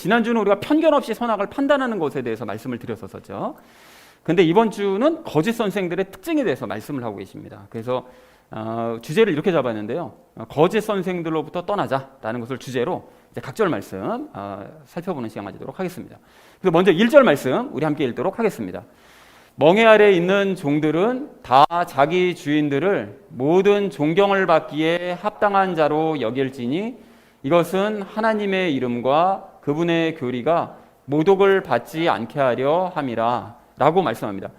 지난주는 우리가 편견 없이 선악을 판단하는 것에 대해서 말씀을 드렸었죠. 근데 이번 주는 거짓 선생들의 특징에 대해서 말씀을 하고 계십니다. 그래서 주제를 이렇게 잡았는데요. 거짓 선생들로부터 떠나자라는 것을 주제로 이제 각절 말씀 살펴보는 시간 가지도록 하겠습니다. 그래서 먼저 1절 말씀 우리 함께 읽도록 하겠습니다. 멍에 아래 있는 종들은 다 자기 주인들을 모든 존경을 받기에 합당한 자로 여길지니 이것은 하나님의 이름과 그분의 교리가 모독을 받지 않게 하려 함이라 라고 말씀합니다.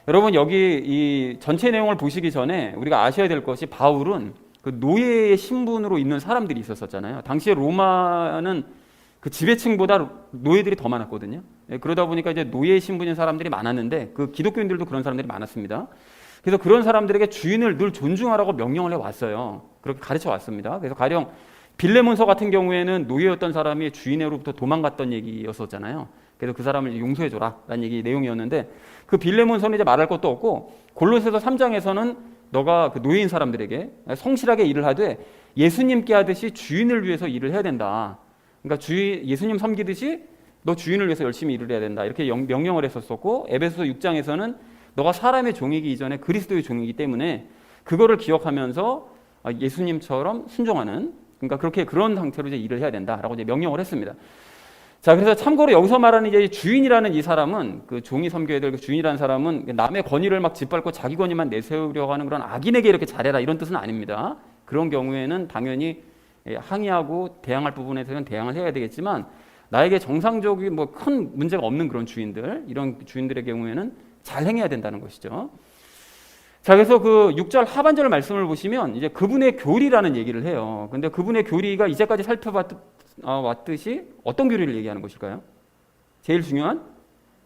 여러분 여기 이 전체 내용을 보시기 전에 우리가 아셔야 될 것이 바울은 그 노예의 신분으로 있는 사람들이 있었잖아요. 당시에 로마는 그 지배층보다 노예들이 더 많았거든요. 그러다 보니까 이제 노예 신분인 사람들이 많았는데 그 기독교인들도 그런 사람들이 많았습니다. 그래서 그런 사람들에게 주인을 늘 존중하라고 명령을 해왔어요. 그렇게 가르쳐 왔습니다. 그래서 가령 빌레몬서 같은 경우에는 노예였던 사람이 주인으로부터 도망갔던 얘기였었잖아요. 그래서 그 사람을 용서해줘라 라는 얘기 내용이었는데 그 빌레몬서는 이제 말할 것도 없고 골로새서 3장에서는 너가 그 노예인 사람들에게 성실하게 일을 하되 예수님께 하듯이 주인을 위해서 일을 해야 된다. 그러니까 예수님 섬기듯이 너 주인을 위해서 열심히 일을 해야 된다. 이렇게 명령을 했었었고 에베소서 6장에서는 너가 사람의 종이기 이전에 그리스도의 종이기 때문에 그거를 기억하면서 예수님처럼 순종하는 그러니까 그런 상태로 이제 일을 해야 된다라고 이제 명령을 했습니다. 자, 그래서 참고로 여기서 말하는 이제 주인이라는 이 사람은 그 종이 섬겨야 될 그 주인이라는 사람은 남의 권위를 막 짓밟고 자기 권위만 내세우려고 하는 그런 악인에게 이렇게 잘해라 이런 뜻은 아닙니다. 그런 경우에는 당연히 항의하고 대항할 부분에서는 대항을 해야 되겠지만 나에게 정상적인 뭐 큰 문제가 없는 그런 주인들 이런 주인들의 경우에는 잘 행해야 된다는 것이죠. 자, 그래서 그 6절 하반절 말씀을 보시면 이제 그분의 교리라는 얘기를 해요. 근데 그분의 교리가 이제까지 살펴왔듯이 어떤 교리를 얘기하는 것일까요? 제일 중요한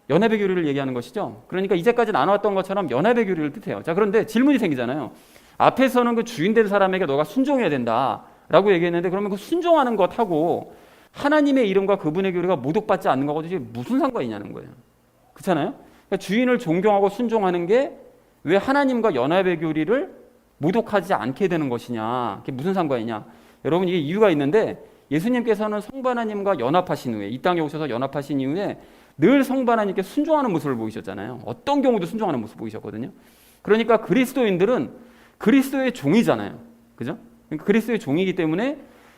연합의 교리를 얘기하는 것이죠. 그러니까 이제까지 나눠왔던 것처럼 연합의 교리를 뜻해요. 자, 그런데 질문이 생기잖아요. 앞에서는 그 주인된 사람에게 너가 순종해야 된다라고 얘기했는데 그러면 그 순종하는 것하고 하나님의 이름과 그분의 교리가 모독받지 않는 것과 무슨 상관이냐는 거예요. 그렇잖아요? 그러니까 주인을 존경하고 순종하는 게 왜 하나님과 연합의 교리를 모독하지 않게 되는 것이냐? 그게 무슨 상관이냐? 여러분 이게 이유가 있는데 예수님께서는 성부 하나님과 연합하신 후에 이 땅에 오셔서 연합하신 이후에 늘 성부 하나님께 순종하는 모습을 보이셨잖아요. 어떤 경우도 순종하는 모습을 보이셨거든요. 그러니까 그리스도인들은 그리스도의 종이잖아요. 그죠? 그러니까 그리스도의 종이기 때문에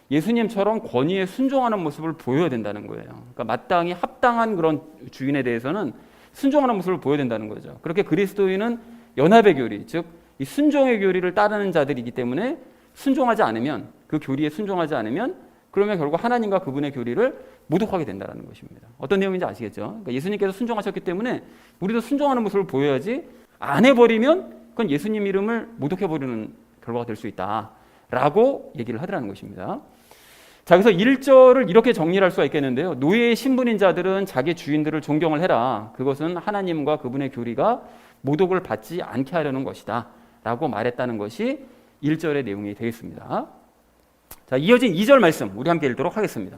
예수님처럼 권위에 순종하는 모습을 보여야 된다는 거예요. 그러니까 마땅히 합당한 그런 주인에 대해서는 순종하는 모습을 보여야 된다는 거죠. 그렇게 그리스도인은 연합의 교리, 즉 이 순종의 교리를 따르는 자들이기 때문에 순종하지 않으면 그 교리에 순종하지 않으면 그러면 결국 하나님과 그분의 교리를 모독하게 된다는 것입니다. 어떤 내용인지 아시겠죠? 그러니까 예수님께서 순종하셨기 때문에 우리도 순종하는 모습을 보여야지 안 해버리면 그건 예수님 이름을 모독해버리는 결과가 될 수 있다라고 얘기를 하더라는 것입니다. 자, 그래서 1절을 이렇게 정리할 수가 있겠는데요. 노예의 신분인 자들은 자기 주인들을 존경을 해라. 그것은 하나님과 그분의 교리가 모독을 받지 않게 하려는 것이다 라고 말했다는 것이 1절의 내용이 되겠습니다. 자, 이어진 2절 말씀 우리 함께 읽도록 하겠습니다.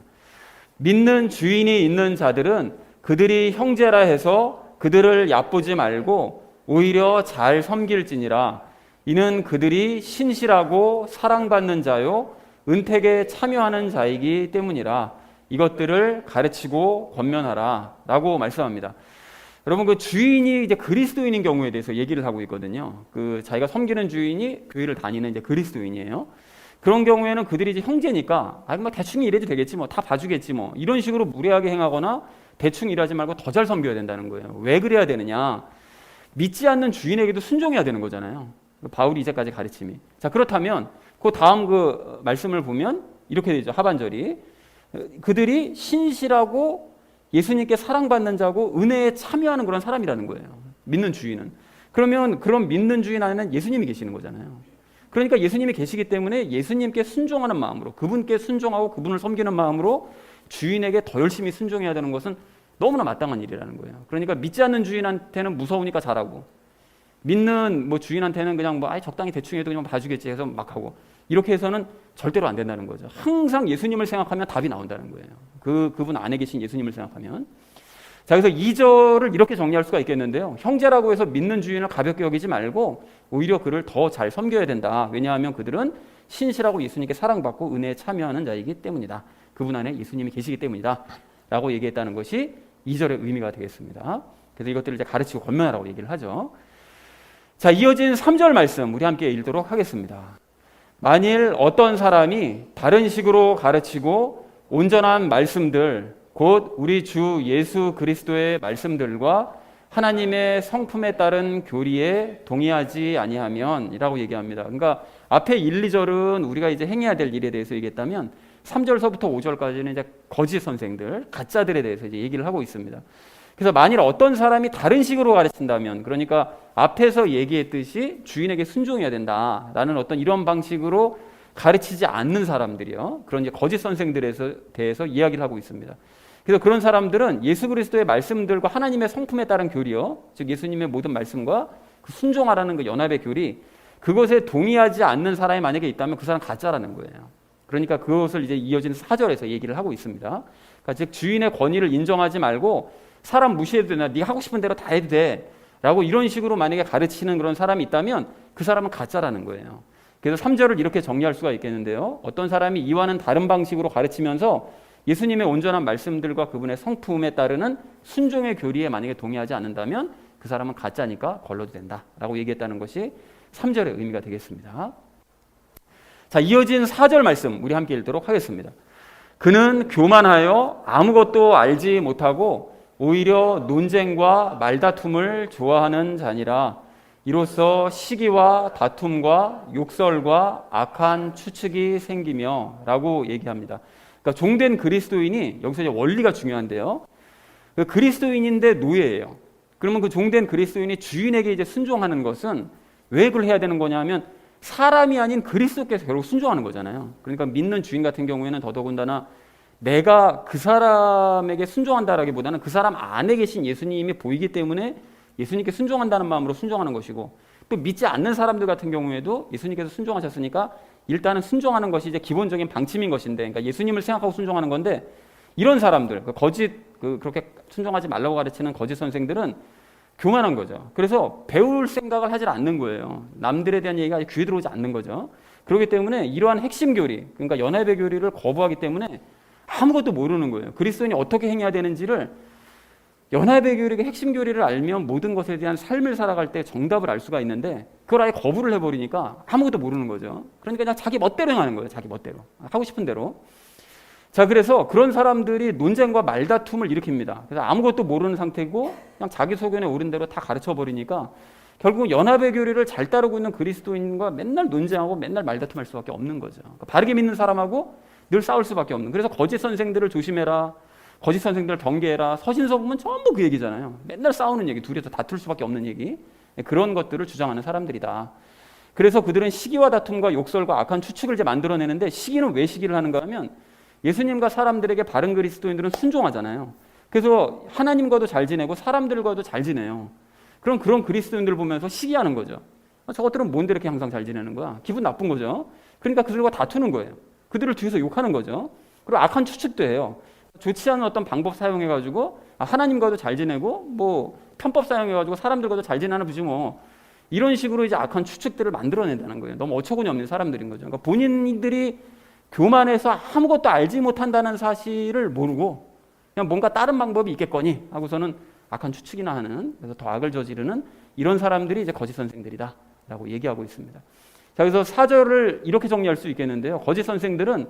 믿는 주인이 있는 자들은 그들이 형제라 해서 그들을 얕보지 말고 오히려 잘 섬길지니라. 이는 그들이 신실하고 사랑받는 자요 은택에 참여하는 자이기 때문이라. 이것들을 가르치고 권면하라 라고 말씀합니다. 여러분 그 주인이 이제 그리스도인인 경우에 대해서 얘기를 하고 있거든요. 그 자기가 섬기는 주인이 교회를 다니는 이제 그리스도인이에요. 그런 경우에는 그들이 이제 형제니까 뭐 대충 일해도 되겠지 뭐 다 봐주겠지 뭐 이런 식으로 무례하게 행하거나 대충 일하지 말고 더 잘 섬겨야 된다는 거예요. 왜 그래야 되느냐? 믿지 않는 주인에게도 순종해야 되는 거잖아요. 바울이 이제까지 가르침이. 자, 그렇다면 그 다음 그 말씀을 보면 이렇게 되죠. 하반절이 그들이 신실하고 예수님께 사랑받는 자고 은혜에 참여하는 그런 사람이라는 거예요. 믿는 주인은. 그러면 그런 믿는 주인 안에는 예수님이 계시는 거잖아요. 그러니까 예수님이 계시기 때문에 예수님께 순종하는 마음으로 그분께 순종하고 그분을 섬기는 마음으로 주인에게 더 열심히 순종해야 되는 것은 너무나 마땅한 일이라는 거예요. 그러니까 믿지 않는 주인한테는 무서우니까 잘하고 믿는 뭐 주인한테는 그냥 뭐 적당히 대충 해도 그냥 봐주겠지 해서 막 하고 이렇게 해서는 절대로 안 된다는 거죠. 항상 예수님을 생각하면 답이 나온다는 거예요. 그분 안에 계신 예수님을 생각하면. 자, 그래서 2절을 이렇게 정리할 수가 있겠는데요. 형제라고 해서 믿는 주인을 가볍게 여기지 말고 오히려 그를 더 잘 섬겨야 된다. 왜냐하면 그들은 신실하고 예수님께 사랑받고 은혜에 참여하는 자이기 때문이다. 그분 안에 예수님이 계시기 때문이다 라고 얘기했다는 것이 2절의 의미가 되겠습니다. 그래서 이것들을 이제 가르치고 권면하라고 얘기를 하죠. 자, 이어진 3절 말씀 우리 함께 읽도록 하겠습니다. 만일 어떤 사람이 다른 식으로 가르치고 온전한 말씀들, 곧 우리 주 예수 그리스도의 말씀들과 하나님의 성품에 따른 교리에 동의하지 아니하면 이라고 얘기합니다. 그러니까 앞에 1, 2절은 우리가 이제 행해야 될 일에 대해서 얘기했다면 3절서부터 5절까지는 이제 거짓 선생들, 가짜들에 대해서 이제 얘기를 하고 있습니다. 그래서 만일 어떤 사람이 다른 식으로 가르친다면, 그러니까 앞에서 얘기했듯이 주인에게 순종해야 된다라는 어떤 이런 방식으로 가르치지 않는 사람들이요, 그런 이제 거짓 선생들에 대해서 이야기를 하고 있습니다. 그래서 그런 사람들은 예수 그리스도의 말씀들과 하나님의 성품에 따른 교리요, 즉 예수님의 모든 말씀과 그 순종하라는 그 연합의 교리, 그것에 동의하지 않는 사람이 만약에 있다면 그 사람 가짜라는 거예요. 그러니까 그것을 이제 이어진 4절에서 얘기를 하고 있습니다. 그러니까 즉 주인의 권위를 인정하지 말고 사람 무시해도 되나, 네가 하고 싶은 대로 다 해도 돼 라고 이런 식으로 만약에 가르치는 그런 사람이 있다면 그 사람은 가짜라는 거예요. 그래서 3절을 이렇게 정리할 수가 있겠는데요, 어떤 사람이 이와는 다른 방식으로 가르치면서 예수님의 온전한 말씀들과 그분의 성품에 따르는 순종의 교리에 만약에 동의하지 않는다면 그 사람은 가짜니까 걸러도 된다라고 얘기했다는 것이 3절의 의미가 되겠습니다. 자, 이어진 4절 말씀 우리 함께 읽도록 하겠습니다. 그는 교만하여 아무것도 알지 못하고 오히려 논쟁과 말다툼을 좋아하는 자니라. 이로써 시기와 다툼과 욕설과 악한 추측이 생기며 라고 얘기합니다. 그러니까 종된 그리스도인이, 여기서 이제 원리가 중요한데요, 그 그리스도인인데 노예예요. 그러면 그 종된 그리스도인이 주인에게 이제 순종하는 것은 왜 그걸 해야 되는 거냐면 사람이 아닌 그리스도께서 결국 순종하는 거잖아요. 그러니까 믿는 주인 같은 경우에는 더더군다나 내가 그 사람에게 순종한다라기보다는 그 사람 안에 계신 예수님이 보이기 때문에 예수님께 순종한다는 마음으로 순종하는 것이고, 또 믿지 않는 사람들 같은 경우에도 예수님께서 순종하셨으니까 일단은 순종하는 것이 이제 기본적인 방침인 것인데, 그러니까 예수님을 생각하고 순종하는 건데, 이런 사람들, 그렇게 순종하지 말라고 가르치는 거짓 선생들은 교만한 거죠. 그래서 배울 생각을 하지 않는 거예요. 남들에 대한 얘기가 귀에 들어오지 않는 거죠. 그렇기 때문에 이러한 핵심 교리, 그러니까 연합의 교리를 거부하기 때문에 아무것도 모르는 거예요. 그리스도인이 어떻게 행해야 되는지를, 연합의 교리가 핵심 교리를 알면 모든 것에 대한 삶을 살아갈 때 정답을 알 수가 있는데 그걸 아예 거부를 해버리니까 아무것도 모르는 거죠. 그러니까 그냥 자기 멋대로 행하는 거예요. 자기 멋대로, 하고 싶은 대로. 자, 그래서 그런 사람들이 논쟁과 말다툼을 일으킵니다. 그래서 아무것도 모르는 상태고 그냥 자기 소견에 오른 대로 다 가르쳐버리니까 결국 연합의 교리를 잘 따르고 있는 그리스도인과 맨날 논쟁하고 맨날 말다툼할 수밖에 없는 거죠. 그러니까 바르게 믿는 사람하고 늘 싸울 수밖에 없는. 그래서 거짓 선생들을 조심해라, 거짓 선생들을 경계해라, 서신서 보면 전부 그 얘기잖아요. 맨날 싸우는 얘기, 둘이서 다툴 수밖에 없는 얘기, 그런 것들을 주장하는 사람들이다. 그래서 그들은 시기와 다툼과 욕설과 악한 추측을 이제 만들어내는데, 시기는 왜 시기를 하는가 하면 예수님과 사람들에게 바른 그리스도인들은 순종하잖아요. 그래서 하나님과도 잘 지내고 사람들과도 잘 지내요. 그럼 그런 그리스도인들을 보면서 시기하는 거죠. 저것들은 뭔데 이렇게 항상 잘 지내는 거야? 기분 나쁜 거죠. 그러니까 그들과 다투는 거예요. 그들을 뒤에서 욕하는 거죠. 그리고 악한 추측도 해요. 좋지 않은 어떤 방법 사용해가지고 하나님과도 잘 지내고 뭐 편법 사용해가지고 사람들과도 잘 지내나 보지 뭐, 이런 식으로 이제 악한 추측들을 만들어낸다는 거예요. 너무 어처구니 없는 사람들인 거죠. 그러니까 본인들이 교만해서 아무것도 알지 못한다는 사실을 모르고 그냥 뭔가 다른 방법이 있겠거니 하고서는 악한 추측이나 하는, 그래서 더 악을 저지르는 이런 사람들이 이제 거짓 선생들이다 라고 얘기하고 있습니다. 자, 그래서 4절을 이렇게 정리할 수 있겠는데요, 거짓 선생들은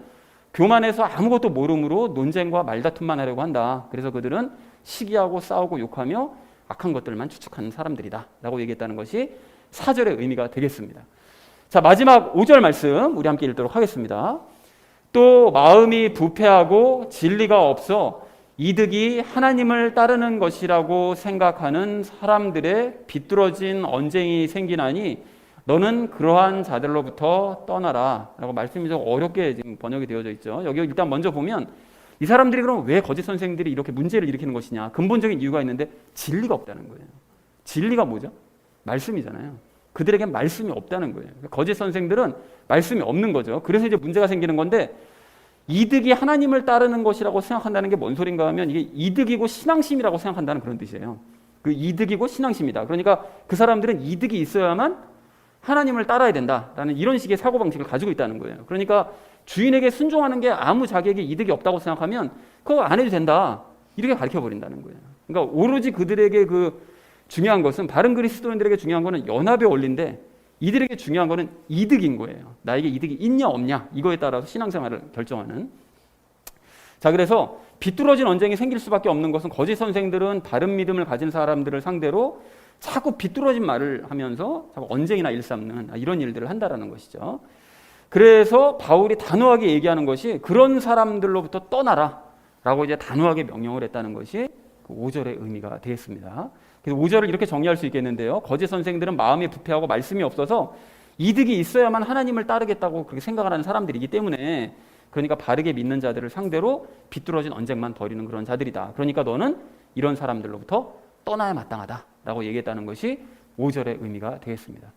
교만해서 아무것도 모름으로 논쟁과 말다툼만 하려고 한다. 그래서 그들은 시기하고 싸우고 욕하며 악한 것들만 추측하는 사람들이다 라고 얘기했다는 것이 4절의 의미가 되겠습니다. 자, 마지막 5절 말씀 우리 함께 읽도록 하겠습니다. 또 마음이 부패하고 진리가 없어 이득이 하나님을 따르는 것이라고 생각하는 사람들의 비뚤어진 언쟁이 생기나니 너는 그러한 자들로부터 떠나라 라고 말씀이 좀 어렵게 지금 번역이 되어져 있죠. 여기 일단 먼저 보면 이 사람들이 그럼 왜 거짓 선생들이 이렇게 문제를 일으키는 것이냐, 근본적인 이유가 있는데 진리가 없다는 거예요. 진리가 뭐죠? 말씀이잖아요. 그들에겐 말씀이 없다는 거예요. 거짓 선생들은 말씀이 없는 거죠. 그래서 이제 문제가 생기는 건데, 이득이 하나님을 따르는 것이라고 생각한다는 게 뭔 소린가 하면 이게 이득이고 신앙심이라고 생각한다는 그런 뜻이에요. 그 이득이고 신앙심이다. 그러니까 그 사람들은 이득이 있어야만 하나님을 따라야 된다라는 이런 식의 사고방식을 가지고 있다는 거예요. 그러니까 주인에게 순종하는 게 아무 자기에게 이득이 없다고 생각하면 그거 안 해도 된다. 이렇게 가르쳐 버린다는 거예요. 그러니까 오로지 그들에게 그 중요한 것은, 바른 그리스도인들에게 중요한 것은 연합의 원리인데 이들에게 중요한 것은 이득인 거예요. 나에게 이득이 있냐 없냐 이거에 따라서 신앙생활을 결정하는. 자, 그래서 비뚤어진 언쟁이 생길 수밖에 없는 것은 거짓 선생들은 바른 믿음을 가진 사람들을 상대로 자꾸 비뚤어진 말을 하면서 자꾸 언쟁이나 일삼는 이런 일들을 한다라는 것이죠. 그래서 바울이 단호하게 얘기하는 것이 그런 사람들로부터 떠나라 라고 이제 단호하게 명령을 했다는 것이 그 5절의 의미가 되겠습니다. 그래서 5절을 이렇게 정리할 수 있겠는데요. 거짓 선생들은 마음이 부패하고 말씀이 없어서 이득이 있어야만 하나님을 따르겠다고 그렇게 생각을 하는 사람들이기 때문에, 그러니까 바르게 믿는 자들을 상대로 비뚤어진 언쟁만 벌이는 그런 자들이다. 그러니까 너는 이런 사람들로부터 떠나야 마땅하다라고 얘기했다는 것이 5절의 의미가 되겠습니다.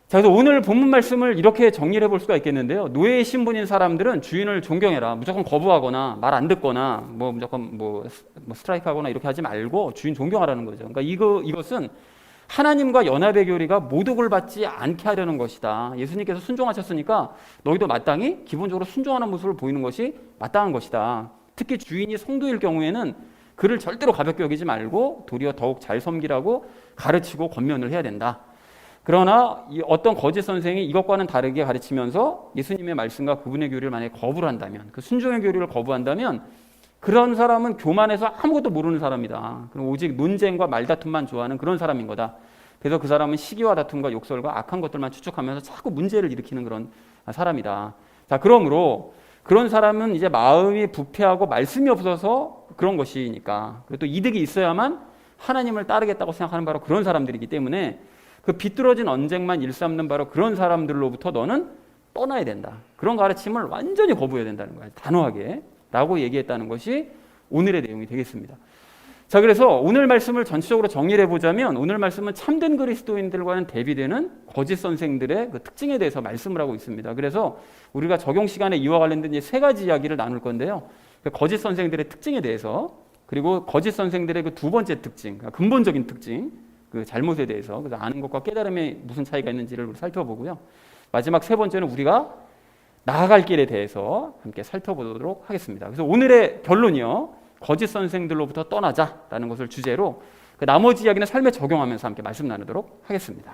자, 그래서 오늘 본문 말씀을 이렇게 정리를 해볼 수가 있겠는데요. 노예의 신분인 사람들은 주인을 존경해라. 무조건 거부하거나 말 안 듣거나 무조건 스트라이크하거나 이렇게 하지 말고 주인 존경하라는 거죠. 그러니까 이것은 하나님과 연합의 교리가 모독을 받지 않게 하려는 것이다. 예수님께서 순종하셨으니까 너희도 마땅히 기본적으로 순종하는 모습을 보이는 것이 마땅한 것이다. 특히 주인이 성도일 경우에는 그를 절대로 가볍게 여기지 말고 도리어 더욱 잘 섬기라고 가르치고 권면을 해야 된다. 그러나 어떤 거짓 선생이 이것과는 다르게 가르치면서 예수님의 말씀과 그분의 교리를 만약에 거부를 한다면, 그 순종의 교리를 거부한다면 그런 사람은 교만해서 아무것도 모르는 사람이다. 그럼 오직 논쟁과 말다툼만 좋아하는 그런 사람인 거다. 그래서 그 사람은 시기와 다툼과 욕설과 악한 것들만 추측하면서 자꾸 문제를 일으키는 그런 사람이다. 자, 그러므로 그런 사람은 이제 마음이 부패하고 말씀이 없어서 그런 것이니까, 그리고 또 이득이 있어야만 하나님을 따르겠다고 생각하는 바로 그런 사람들이기 때문에 그 비뚤어진 언쟁만 일삼는 바로 그런 사람들로부터 너는 떠나야 된다. 그런 가르침을 완전히 거부해야 된다는 거예요. 단호하게 라고 얘기했다는 것이 오늘의 내용이 되겠습니다. 자, 그래서 오늘 말씀을 전체적으로 정리를 해보자면, 오늘 말씀은 참된 그리스도인들과는 대비되는 거짓 선생들의 그 특징에 대해서 말씀을 하고 있습니다. 그래서 우리가 적용 시간에 이와 관련된 이제 세 가지 이야기를 나눌 건데요. 그 거짓 선생들의 특징에 대해서, 그리고 거짓 선생들의 그 두 번째 특징, 근본적인 특징, 그 잘못에 대해서, 그래서 아는 것과 깨달음에 무슨 차이가 있는지를 살펴보고요. 마지막 세 번째는 우리가 나아갈 길에 대해서 함께 살펴보도록 하겠습니다. 그래서 오늘의 결론이요, 거짓 선생들로부터 떠나자라는 것을 주제로 그 나머지 이야기는 삶에 적용하면서 함께 말씀 나누도록 하겠습니다.